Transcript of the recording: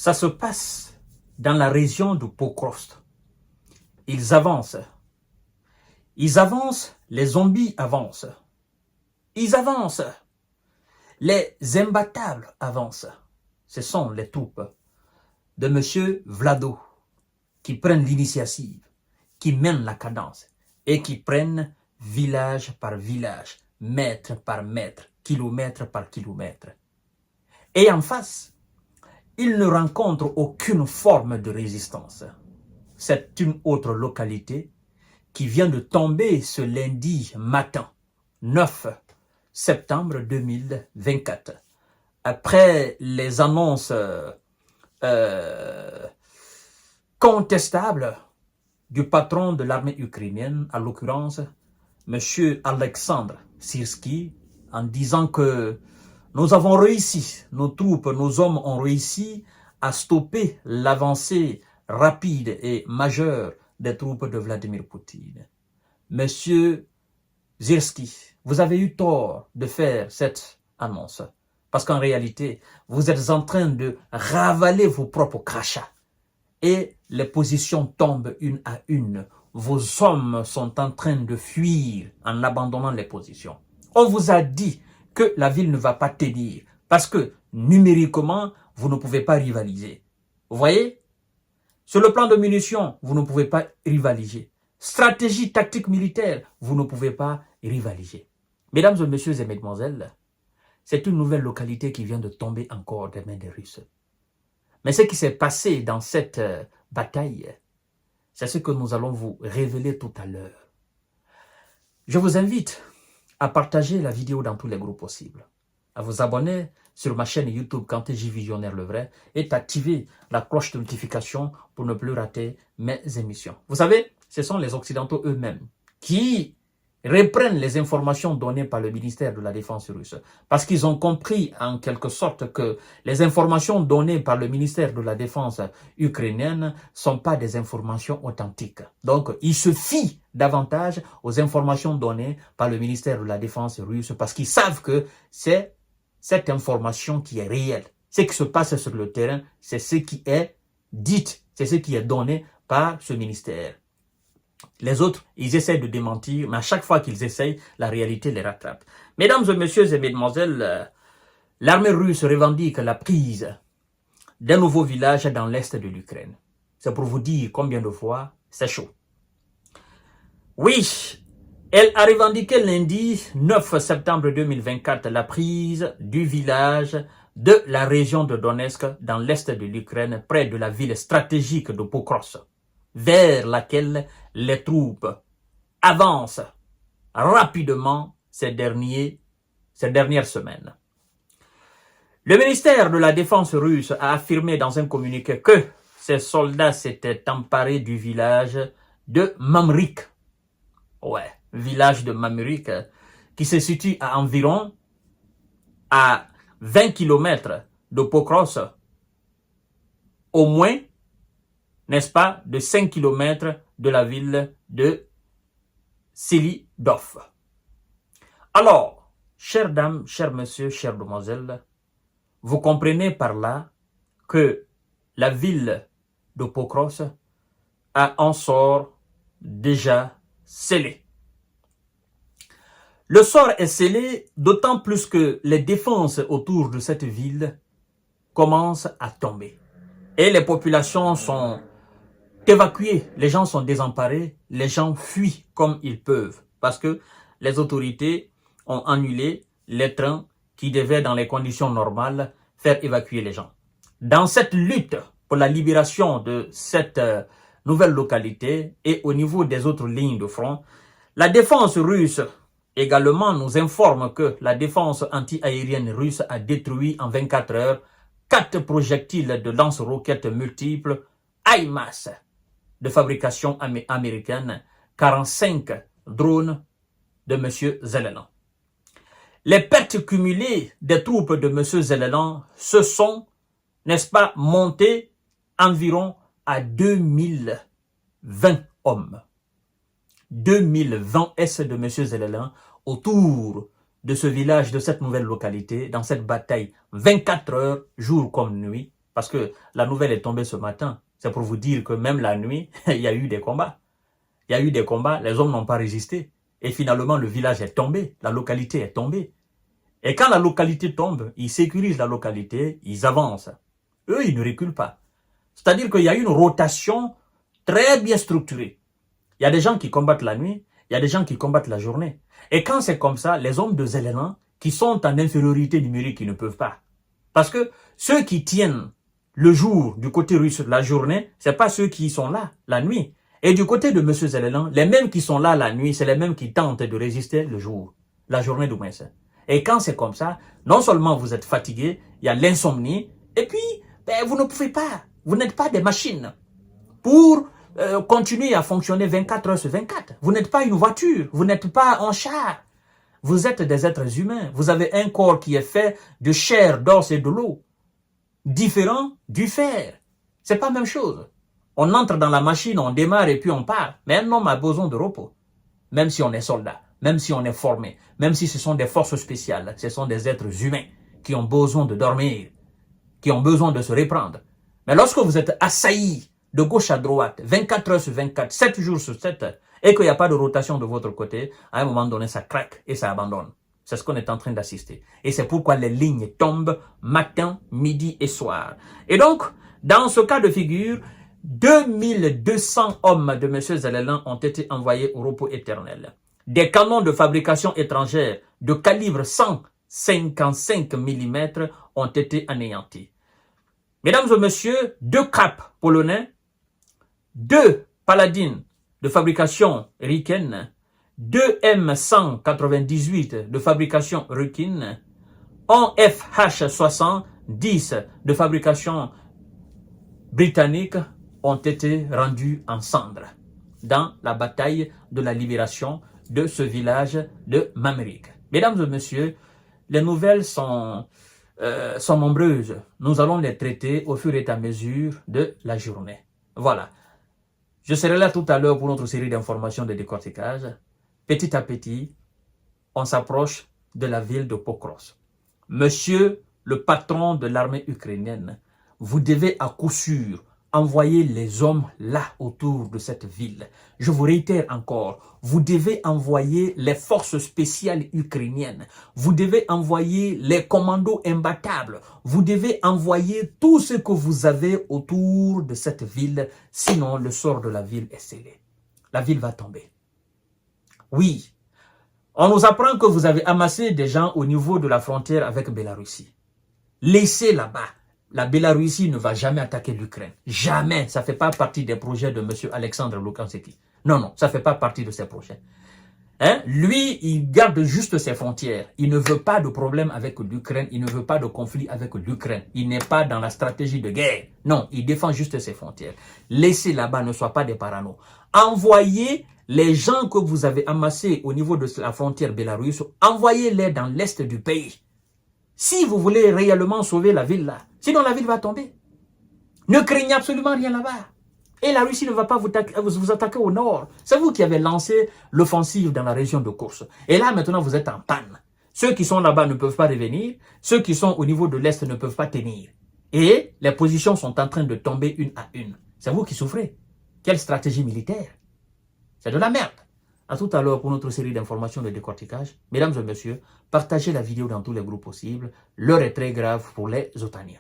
Ça se passe dans la région de Pokrovsk. Ils avancent. Ils avancent, les zombies avancent. Ils avancent. Les imbattables avancent. Ce sont les troupes de M. Vlado qui prennent l'initiative, qui mènent la cadence et qui prennent village par village, mètre par mètre, kilomètre par kilomètre. Et en face, ils ne rencontrent aucune forme de résistance. C'est une autre localité qui vient de tomber ce lundi matin, 9 septembre 2024. Après les annonces contestables du patron de l'armée ukrainienne, à l'occurrence, M. Alexandre Syrski, en disant que nous avons réussi, nos troupes, nos hommes ont réussi à stopper l'avancée rapide et majeure des troupes de Vladimir Poutine. Monsieur Syrski, vous avez eu tort de faire cette annonce. Parce qu'en réalité, vous êtes en train de ravaler vos propres crachats. Et les positions tombent une à une. Vos hommes sont en train de fuir en abandonnant les positions. On vous a dit que la ville ne va pas tenir parce que numériquement, vous ne pouvez pas rivaliser. Vous voyez? Sur le plan de munitions, vous ne pouvez pas rivaliser. Stratégie tactique militaire, vous ne pouvez pas rivaliser. Mesdames et messieurs et mesdemoiselles, c'est une nouvelle localité qui vient de tomber encore des mains des Russes. Mais ce qui s'est passé dans cette bataille, c'est ce que nous allons vous révéler tout à l'heure. Je vous invite à partager la vidéo dans tous les groupes possibles, à vous abonner sur ma chaîne YouTube Kanté-J Visionnaire le Vrai et d'activer la cloche de notification pour ne plus rater mes émissions. Vous savez, ce sont les Occidentaux eux-mêmes qui reprennent les informations données par le ministère de la Défense russe. Parce qu'ils ont compris en quelque sorte que les informations données par le ministère de la Défense ukrainienne ne sont pas des informations authentiques. Donc, ils se fient davantage aux informations données par le ministère de la Défense russe parce qu'ils savent que c'est cette information qui est réelle. Ce qui se passe sur le terrain, c'est ce qui est dit, c'est ce qui est donné par ce ministère. Les autres, ils essaient de démentir, mais à chaque fois qu'ils essayent, la réalité les rattrape. Mesdames et messieurs et mesdemoiselles, l'armée russe revendique la prise d'un nouveau village dans l'est de l'Ukraine. C'est pour vous dire combien de fois c'est chaud. Oui, elle a revendiqué lundi 9 septembre 2024 la prise du village de la région de Donetsk dans l'est de l'Ukraine, près de la ville stratégique de Pokrovsk, vers laquelle les troupes avancent rapidement ces dernières semaines. Le ministère de la Défense russe a affirmé dans un communiqué que ces soldats s'étaient emparés du village de Mamryk. Ouais, village de Mamryk qui se situe à environ 20 km de Pokrovsk, au moins, n'est-ce pas, de 5 km de la ville de Selidov. Alors, chères dames, chers messieurs, chères demoiselles, vous comprenez par là que la ville de Pokrovsk a un sort déjà scellé. Le sort est scellé d'autant plus que les défenses autour de cette ville commencent à tomber. Et les populations sont évacuées, les gens sont désemparés, les gens fuient comme ils peuvent. Parce que les autorités ont annulé les trains qui devaient, dans les conditions normales, faire évacuer les gens. Dans cette lutte pour la libération de cette nouvelle localité et au niveau des autres lignes de front, la défense russe également nous informe que la défense anti-aérienne russe a détruit en 24 heures 4 projectiles de lance-roquettes multiples HIMARS de fabrication américaine, 45 drones de M. Zelensky. Les pertes cumulées des troupes de M. Zelensky se sont, n'est-ce pas, montées environ à 2020 hommes. 2020 S de M. Zelensky autour de ce village, de cette nouvelle localité, dans cette bataille 24 heures, jour comme nuit, Parce que la nouvelle est tombée ce matin. C'est pour vous dire que même la nuit, il y a eu des combats. Il y a eu des combats, les hommes n'ont pas résisté. Et finalement, le village est tombé, la localité est tombée. Et quand la localité tombe, ils sécurisent la localité, ils avancent. Eux, ils ne reculent pas. C'est-à-dire qu'il y a une rotation très bien structurée. Il y a des gens qui combattent la nuit, il y a des gens qui combattent la journée. Et quand c'est comme ça, les hommes de Zelena, qui sont en infériorité numérique, ils ne peuvent pas. Parce que ceux qui tiennent le jour du côté russe, la journée, c'est pas ceux qui sont là la nuit. Et du côté de M. Zelena, les mêmes qui sont là la nuit, c'est les mêmes qui tentent de résister le jour, la journée du moins. Et quand c'est comme ça, non seulement vous êtes fatigué, il y a l'insomnie, et puis vous ne pouvez pas, vous n'êtes pas des machines pour continuer à fonctionner 24 heures sur 24. Vous n'êtes pas une voiture, vous n'êtes pas un char. Vous êtes des êtres humains. Vous avez un corps qui est fait de chair, d'os et de l'eau. Différent du fer. C'est pas la même chose. On entre dans la machine, on démarre et puis on part. Mais un homme a besoin de repos. Même si on est soldat, même si on est formé, même si ce sont des forces spéciales, ce sont des êtres humains qui ont besoin de dormir, qui ont besoin de se reprendre. Mais lorsque vous êtes assailli de gauche à droite, 24 heures sur 24, 7 jours sur 7, et qu'il n'y a pas de rotation de votre côté, à un moment donné, ça craque et ça abandonne. C'est ce qu'on est en train d'assister. Et c'est pourquoi les lignes tombent matin, midi et soir. Et donc, dans ce cas de figure, 2200 hommes de M. Zelena ont été envoyés au repos éternel. Des canons de fabrication étrangère de calibre 155 mm ont été anéantis. Mesdames et messieurs, 2 Krap polonais, 2 Paladins de fabrication ricaine, 2 M198 de fabrication ruquine, un FH-70 de fabrication britannique ont été rendus en cendres dans la bataille de la libération de ce village de Mamrik. Mesdames et messieurs, les nouvelles sont nombreuses. Nous allons les traiter au fur et à mesure de la journée. Voilà. Je serai là tout à l'heure pour notre série d'informations de décortiquage. Petit à petit, on s'approche de la ville de Pokros. Monsieur le patron de l'armée ukrainienne, vous devez à coup sûr envoyer les hommes là autour de cette ville. Je vous réitère encore, vous devez envoyer les forces spéciales ukrainiennes. Vous devez envoyer les commandos imbattables. Vous devez envoyer tout ce que vous avez autour de cette ville. Sinon, le sort de la ville est scellé. La ville va tomber. Oui, on nous apprend que vous avez amassé des gens au niveau de la frontière avec Bélarussie. Laissez là-bas. La Bélarussie ne va jamais attaquer l'Ukraine. Jamais. Ça ne fait pas partie des projets de M. Alexandre Loukhantsky. Non, non, ça ne fait pas partie de ses projets. Hein? Lui, il garde juste ses frontières. Il ne veut pas de problème avec l'Ukraine. Il ne veut pas de conflit avec l'Ukraine. Il n'est pas dans la stratégie de guerre. Non, il défend juste ses frontières. Laissez là-bas, ne soyez pas des parano. Envoyez les gens que vous avez amassés au niveau de la frontière bélarusse, envoyez-les dans l'est du pays. Si vous voulez réellement sauver la ville là, sinon la ville va tomber. Ne craignez absolument rien là-bas. Et la Russie ne va pas vous attaquer au nord. C'est vous qui avez lancé l'offensive dans la région de Koursk. Et là, maintenant, vous êtes en panne. Ceux qui sont là-bas ne peuvent pas revenir. Ceux qui sont au niveau de l'Est ne peuvent pas tenir. Et les positions sont en train de tomber une à une. C'est vous qui souffrez. Quelle stratégie militaire? C'est de la merde. À tout à l'heure pour notre série d'informations de décortiquage. Mesdames et messieurs, partagez la vidéo dans tous les groupes possibles. L'heure est très grave pour les Otaniens.